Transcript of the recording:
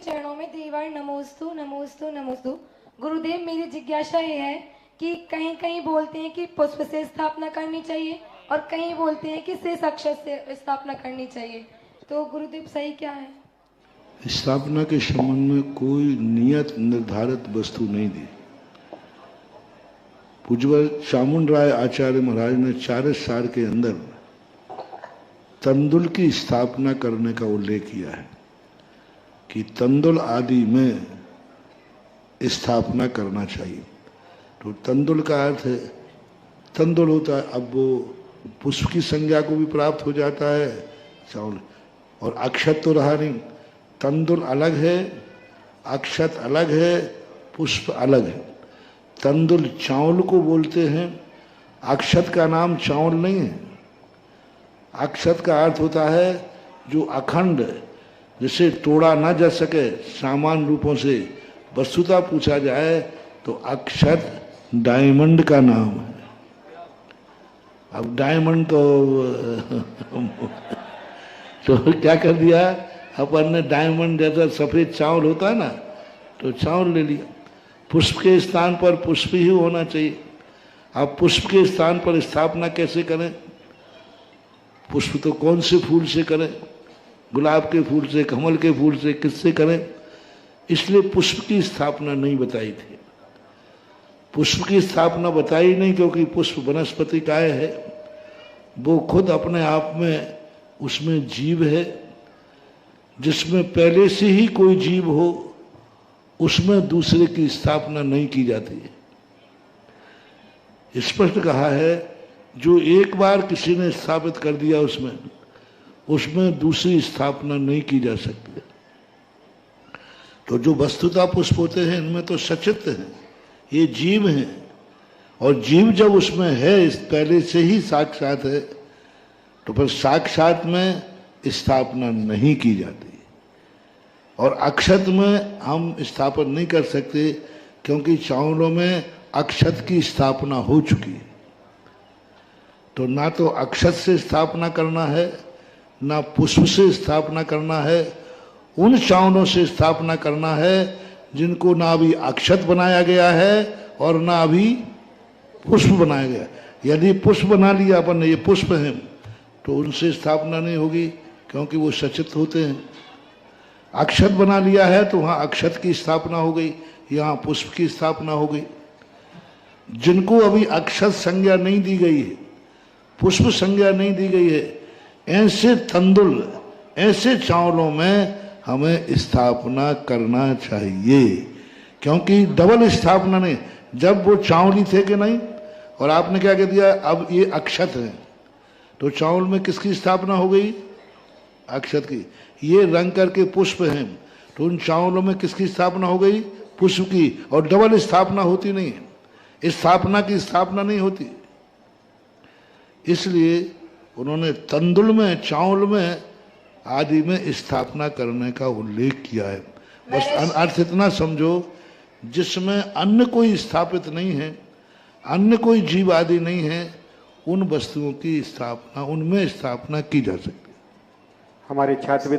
चरणों में देवार नमोस्तु नमोस्तु नमोस्तु। गुरुदेव, मेरी जिज्ञासा ये है कि कहीं कहीं बोलते हैं कि पुष्प से स्थापना करनी चाहिए और कहीं बोलते हैं कि शेष अक्षर से स्थापना करनी चाहिए, तो गुरुदेव सही क्या है? स्थापना के संबंध में कोई नियत निर्धारित वस्तु नहीं दी। पूज्यवर चामुंड राय आचार्य महाराज ने 40 साल के अंदर तंदुल की स्थापना करने का उल्लेख किया है कि तंदुल आदि में स्थापना करना चाहिए। तो तंदुल का अर्थ है, तंदुल होता है, अब वो पुष्प की संज्ञा को भी प्राप्त हो जाता है चावल, और अक्षत तो रहा नहीं। तंदुल अलग है, अक्षत अलग है, पुष्प अलग है। तंदुल चावल को बोलते हैं, अक्षत का नाम चावल नहीं है। अक्षत का अर्थ होता है जो अखंड, जिसे तोड़ा ना जा सके सामान्य रूपों से। वस्तुतः पूछा जाए तो अक्षत डायमंड का नाम है। अब डायमंड तो क्या कर दिया अपन ने, डायमंड जैसा सफेद चावल होता है ना, तो चावल ले लिया। पुष्प के स्थान पर पुष्प ही होना चाहिए। अब पुष्प के स्थान पर स्थापना कैसे करें? पुष्प तो कौन से फूल से करें? गुलाब के फूल से, कमल के फूल से, किससे करें? इसलिए पुष्प की स्थापना नहीं बताई थी। पुष्प की स्थापना बताई नहीं क्योंकि पुष्प वनस्पति काय है, वो खुद अपने आप में उसमें जीव है। जिसमें पहले से ही कोई जीव हो उसमें दूसरे की स्थापना नहीं की जाती है। स्पष्ट कहा है, जो एक बार किसी ने स्थापित कर दिया उसमें दूसरी स्थापना नहीं की जा सकती। तो जो वस्तुतः पुष्प होते हैं इनमें तो सचित्र हैं, ये जीव हैं, और जीव जब उसमें है, पहले से ही साक्षात है, तो फिर साक्षात में स्थापना नहीं की जाती। और अक्षत में हम स्थापन नहीं कर सकते क्योंकि चावलों में अक्षत की स्थापना हो चुकी है। तो ना तो अक्षत से स्थापना करना है, ना पुष्प से स्थापना करना है। उन चावलों से स्थापना करना है जिनको ना अभी अक्षत बनाया गया है और ना अभी पुष्प बनाया गया। यदि पुष्प बना लिया अपन ने, ये पुष्प हैं, तो उनसे स्थापना नहीं होगी क्योंकि वो सचित होते हैं। अक्षत बना लिया है तो वहाँ अक्षत की स्थापना हो गई, यहाँ पुष्प की स्थापना हो गई। जिनको अभी अक्षत संज्ञा नहीं दी गई है, पुष्प संज्ञा नहीं दी गई है, ऐसे तंदुल, ऐसे चावलों में हमें स्थापना करना चाहिए। क्योंकि डबल स्थापना नहीं, जब वो चावल ही थे कि नहीं, और आपने क्या कह दिया अब ये अक्षत है, तो चावल में किसकी स्थापना हो गई? अक्षत की। ये रंग करके पुष्प हैं, तो उन चावलों में किसकी स्थापना हो गई? पुष्प की। और डबल स्थापना होती नहीं है, स्थापना की स्थापना नहीं होती। इसलिए उन्होंने तंदुल में, चावल में आदि में स्थापना करने का उल्लेख किया है। बस अर्थ इतना समझो, जिसमें अन्य कोई स्थापित नहीं है, अन्य कोई जीव आदि नहीं है, उन वस्तुओं की स्थापना, उनमें स्थापना की जा सकती है। हमारे छात्र